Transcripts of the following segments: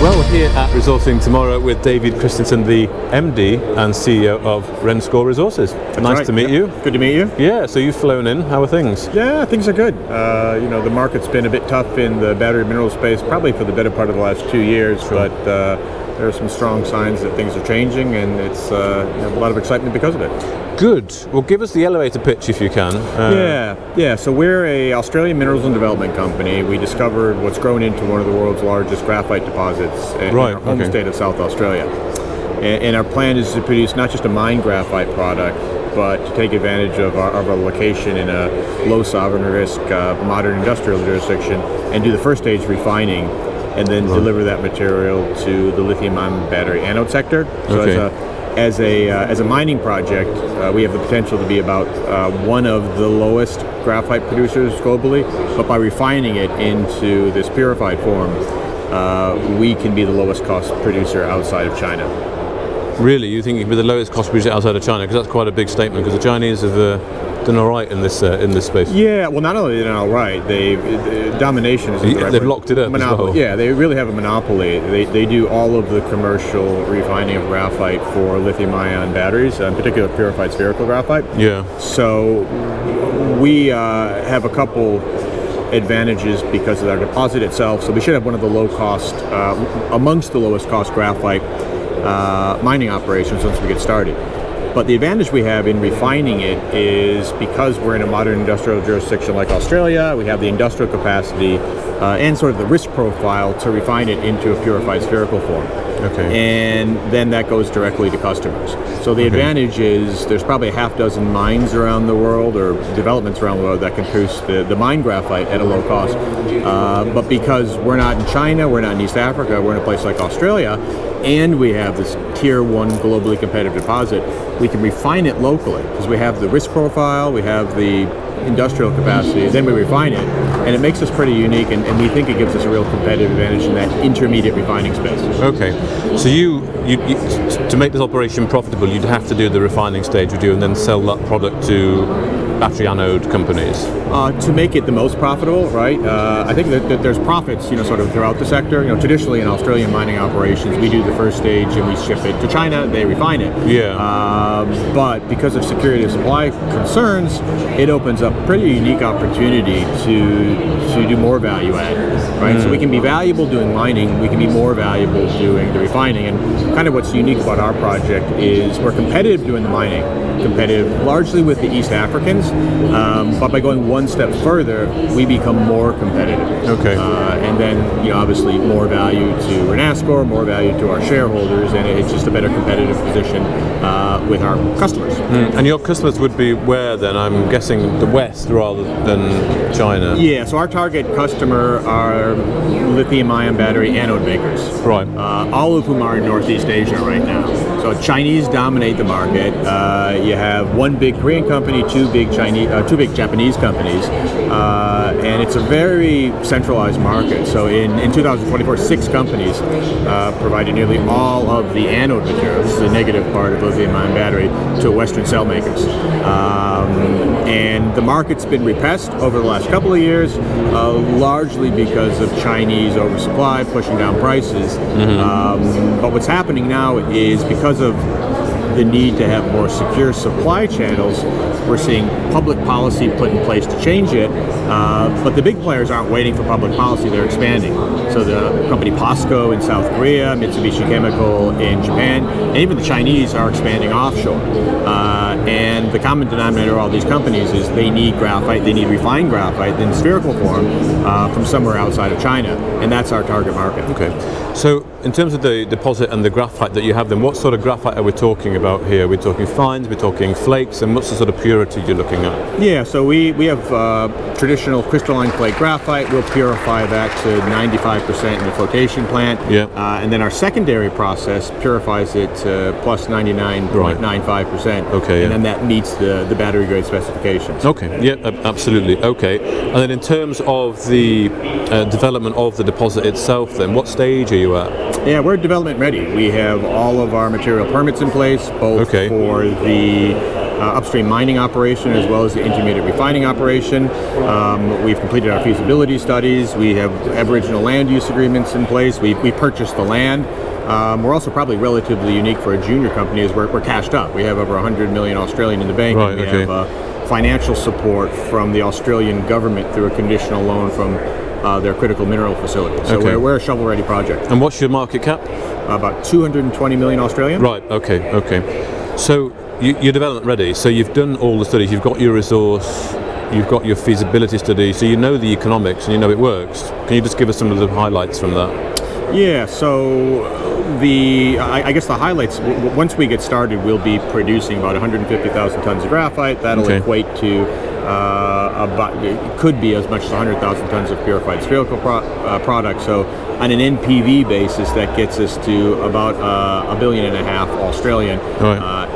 Well, we're here at Resourcing Tomorrow with David Christensen, the MD and CEO of Renascor Resources. Nice to meet you. Good to meet you. Yeah, so you've flown in. How are things? Yeah, things are good. The market's been a bit tough in the battery mineral space, probably for the better part of the last 2 years, but there are some strong signs that things are changing, and it's a lot of excitement because of it. Good. Well, give us the elevator pitch if you can. So we're a Australian minerals and development company. We discovered what's grown into one of the world's largest graphite deposits in our home state of South Australia. And our plan is to produce not just a mine graphite product, but to take advantage of our location in a low sovereign risk modern industrial jurisdiction and do the first stage refining and then deliver that material to the lithium-ion battery anode sector. So as a mining project, we have the potential to be about one of the lowest graphite producers globally, but by refining it into this purified form, we can be the lowest cost producer outside of China. Really? You think you can be the lowest cost producer outside of China? Because that's quite a big statement, because the Chinese have done all right in this space. Yeah, well, not only done all right, domination is they've locked it up monopoly. as well. Yeah, they really have a monopoly. They do all of the commercial refining of graphite for lithium-ion batteries, in particular purified spherical graphite. Yeah. So we have a couple advantages because of our deposit itself. So we should have one of the low-cost, amongst the lowest-cost graphite mining operations once we get started. But the advantage we have in refining it is because we're in a modern industrial jurisdiction like Australia, we have the industrial capacity and sort of the risk profile to refine it into a purified spherical form. Okay. And then that goes directly to customers. So the advantage is there's probably a half dozen mines around the world or developments around the world that can produce the mine graphite at a low cost. But because we're not in China, we're not in East Africa, we're in a place like Australia, and we have this tier 1 globally competitive deposit, we can refine it locally because we have the risk profile, we have the industrial capacity, then we refine it, and it makes us pretty unique, and we think it gives us a real competitive advantage in that intermediate refining space. Okay, so you to make this operation profitable, you'd have to do the refining stage, would you, and then sell that product to battery anode companies? To make it the most profitable, right? I think that there's profits, sort of throughout the sector. Traditionally in Australian mining operations, we do the first stage and we ship it to China, they refine it. Yeah. But because of security of supply concerns, it opens up pretty unique opportunity to do more value add, right? So we can be valuable doing mining, we can be more valuable doing the refining, and kind of what's unique about our project is we're competitive doing the mining, competitive largely with the East Africans, but by going one step further, we become more competitive. Okay. And then, obviously more value to Renascor, more value to our shareholders, and it's just a better competitive position with our customers. And your customers would be where then? I'm guessing the West rather than China. Yeah, so our target customer are lithium-ion battery anode makers. Right. All of whom are in Northeast Asia right now. So Chinese dominate the market. You have one big Korean company, two big Japanese companies, and it's a very centralized market. So in 2024, 6 companies provided nearly all of the anode materials, the negative part of lithium-ion battery, to Western cell makers. And the market's been repressed over the last couple of years, largely because of Chinese oversupply pushing down prices. But what's happening now is because of the need to have more secure supply channels, we're seeing public policy put in place to change it, but the big players aren't waiting for public policy, they're expanding. So the company POSCO in South Korea, Mitsubishi Chemical in Japan, and even the Chinese are expanding offshore. And the common denominator of all these companies is they need graphite, they need refined graphite in spherical form from somewhere outside of China, and that's our target market. Okay. So in terms of the deposit and the graphite that you have, then what sort of graphite are we talking about here? Are we talking fines, we're talking flakes, and what's the sort of purity you're looking at? Yeah, so we have traditional crystalline flake graphite. We'll purify that to 95% in the flotation plant. Yeah. And then our secondary process purifies it to plus 99.95%. Okay. And then that meets the battery grade specifications. Okay, yeah, absolutely. Okay. And then in terms of the development of the deposit itself, then what stage are you at? Yeah, we're development ready. We have all of our material permits in place, both for the upstream mining operation as well as the intermediate refining operation. We've completed our feasibility studies. We have Aboriginal land use agreements in place. We purchased the land. We're also probably relatively unique for a junior company as we're cashed up. We have over 100 million Australian in the bank. Right, and we have financial support from the Australian government through a conditional loan from their critical mineral facility. So we're a shovel-ready project. And what's your market cap? About 220 million Australian. Right, okay. So you're development ready, so you've done all the studies, you've got your resource, you've got your feasibility study, so you know the economics and you know it works. Can you just give us some of the highlights from that? Yeah, so I guess the highlights, once we get started, we'll be producing about 150,000 tons of graphite. That'll equate to it could be as much as 100,000 tons of purified spherical product. So on an NPV basis, that gets us to about $1.5 billion Australian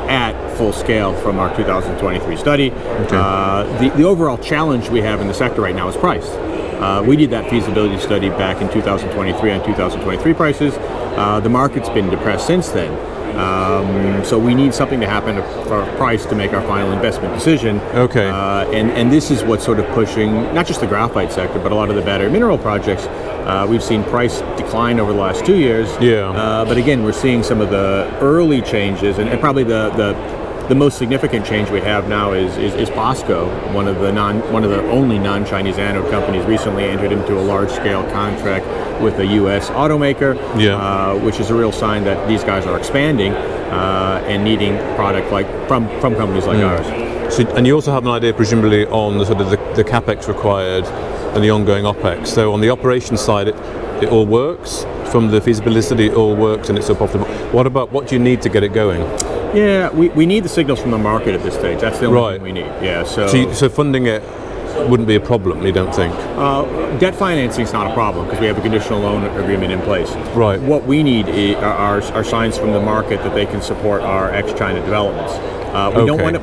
at full scale from our 2023 study. The overall challenge we have in the sector right now is price. We did that feasibility study back in 2023 on 2023 prices. The market's been depressed since then. So we need something to happen for price to make our final investment decision. And this is what's sort of pushing not just the graphite sector, but a lot of the battery mineral projects. We've seen price decline over the last 2 years. But again, we're seeing some of the early changes, and probably the most significant change we have now is POSCO, one of the only non-Chinese anode companies, recently entered into a large-scale contract with a U.S. automaker, which is a real sign that these guys are expanding and needing product from companies like ours. So, and you also have an idea, presumably, on the sort of the capex required and the ongoing opex. So on the operations side, it all works. From the feasibility study, it all works and it's so profitable. What do you need to get it going? Yeah, we need the signals from the market at this stage. That's the only thing we need. Yeah. So funding it wouldn't be a problem, you don't think? Debt financing is not a problem because we have a conditional loan agreement in place. Right. What we need are signs from the market that they can support our ex-China developments.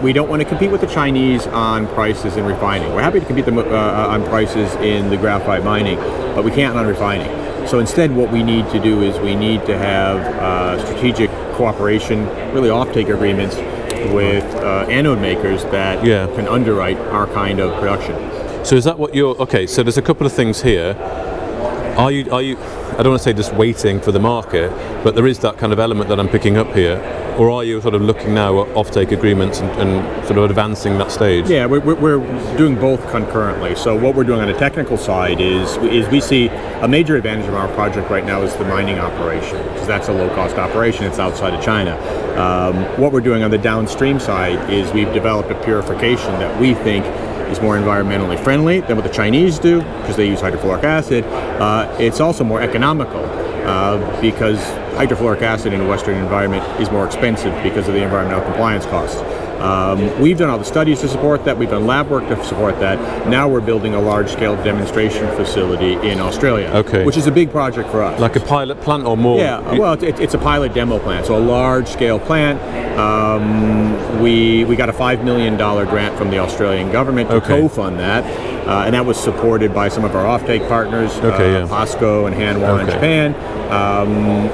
We don't want to compete with the Chinese on prices in refining. We're happy to compete on prices in the graphite mining, but we can't on refining. So instead, what we need to do is we need to have strategic cooperation, really offtake agreements with anode makers that can underwrite our kind of production. So is that what you're, so there's a couple of things here. Are you, I don't want to say just waiting for the market, but there is that kind of element that I'm picking up here. Or are you sort of looking now at offtake agreements and sort of advancing that stage? Yeah, we're doing both concurrently. So what we're doing on the technical side is we see a major advantage of our project right now is the mining operation, because that's a low-cost operation. It's outside of China. What we're doing on the downstream side is we've developed a purification that we think is more environmentally friendly than what the Chinese do, because they use hydrofluoric acid. It's also more economical because hydrofluoric acid in a Western environment is more expensive because of the environmental compliance costs. We've done all the studies to support that. We've done lab work to support that. Now we're building a large-scale demonstration facility in Australia, which is a big project for us. Like a pilot plant or more? Yeah, well, it's a pilot demo plant, so a large-scale plant. We got a $5 million grant from the Australian government to co-fund that, and that was supported by some of our offtake partners, POSCO and Hanwha in Japan.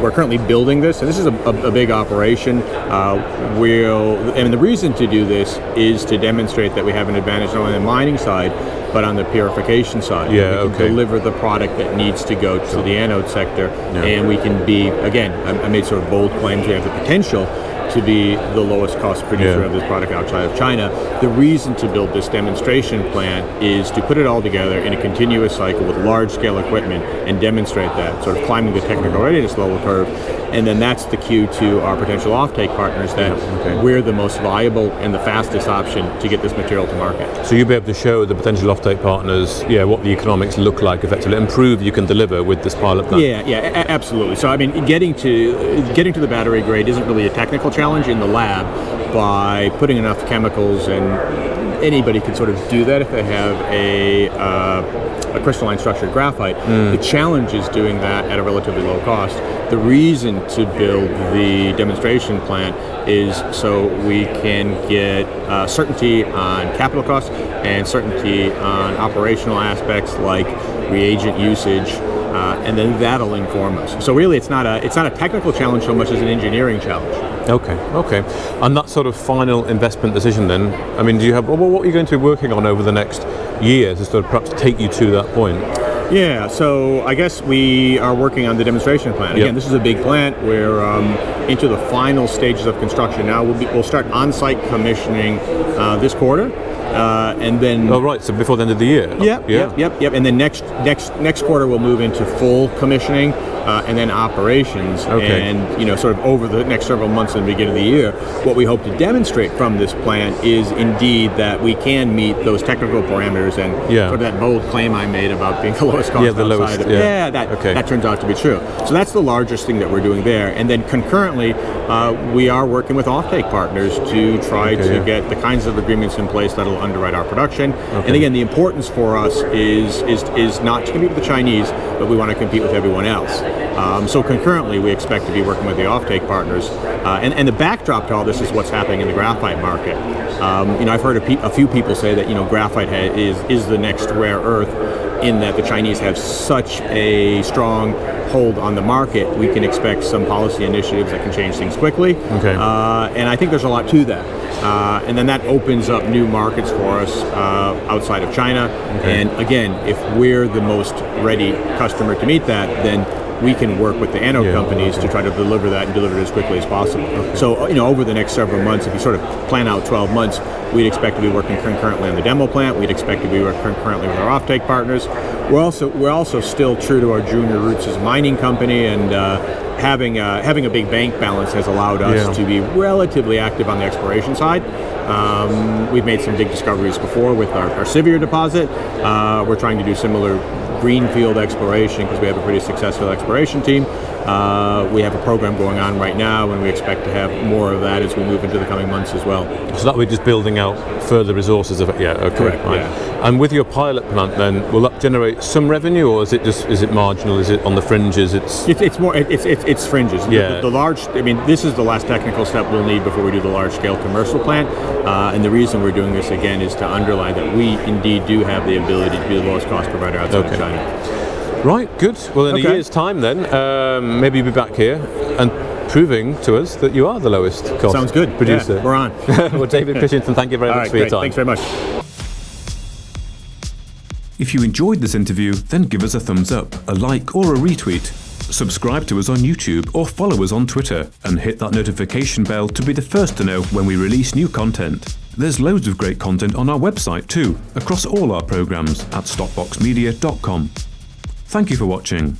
We're currently building this, and this is a big operation. And the reason to do this is to demonstrate that we have an advantage not only on the mining side, but on the purification side. We can deliver the product that needs to go to the anode sector, and we can be, again, I made sort of bold claims, we have the potential to be the lowest cost producer of this product outside of China. The reason to build this demonstration plant is to put it all together in a continuous cycle with large scale equipment and demonstrate that, sort of climbing the technical readiness level curve. And then that's the cue to our potential offtake partners that we're the most viable and the fastest option to get this material to market. So you'll be able to show the potential offtake partners, what the economics look like effectively, and prove you can deliver with this pilot plant. Yeah, absolutely. So I mean, getting to the battery grade isn't really a technical challenge in the lab by putting enough chemicals, and anybody can sort of do that if they have a crystalline structured graphite. The challenge is doing that at a relatively low cost. The reason to build the demonstration plant is so we can get certainty on capital costs and certainty on operational aspects like reagent usage, and then that'll inform us. So really, it's not a technical challenge so much as an engineering challenge. Okay. And that sort of final investment decision then, I mean, do you have, what are you going to be working on over the next year to sort of perhaps take you to that point? Yeah, so I guess we are working on the demonstration plant. Again, this is a big plant. We're into the final stages of construction now. We'll start on-site commissioning this quarter. And then so before the end of the year. Yep. And then next quarter we'll move into full commissioning and then operations. And sort of over the next several months in the beginning of the year, what we hope to demonstrate from this plant is indeed that we can meet those technical parameters and sort of that bold claim I made about being the lowest cost outside. That turns out to be true. So that's the largest thing that we're doing there. And then concurrently, we are working with offtake partners to try to get the kinds of agreements in place that'll underwrite our production. And again, the importance for us is not to compete with the Chinese, but we want to compete with everyone else. So concurrently, we expect to be working with the offtake partners. And the backdrop to all this is what's happening in the graphite market. I've heard a few people say that graphite is the next rare earth, in that the Chinese have such a strong hold on the market. We can expect some policy initiatives that can change things quickly. And I think there's a lot to that. And then that opens up new markets for us outside of China. And again, if we're the most ready customer to meet that, then we can work with the anode companies to try to deliver that and deliver it as quickly as possible. So, over the next several months, if you sort of plan out 12 months, we'd expect to be working concurrently on the demo plant. We'd expect to be working concurrently with our offtake partners. We're also still true to our junior roots as a mining company, and having a big bank balance has allowed us to be relatively active on the exploration side. We've made some big discoveries before with our Sevier deposit. We're trying to do similar greenfield exploration because we have a pretty successful exploration team. We have a program going on right now, and we expect to have more of that as we move into the coming months as well. So that we're just building out further resources of it. Correct, right. And with your pilot plant, then, will that generate some revenue, or is it marginal? Is it on the fringes? It's fringes. The large. I mean, this is the last technical step we'll need before we do the large scale commercial plant. And the reason we're doing this again is to underline that we indeed do have the ability to be the lowest cost provider outside of China. Right, good. Well, in a year's time then, maybe you'll be back here and proving to us that you are the lowest cost Sounds good. producer. Yeah, we're on. Well, David Christensen, thank you very much for your time. Thanks very much. If you enjoyed this interview, then give us a thumbs up, a like or a retweet. Subscribe to us on YouTube or follow us on Twitter, and hit that notification bell to be the first to know when we release new content. There's loads of great content on our website too, across all our programs at stockboxmedia.com. Thank you for watching.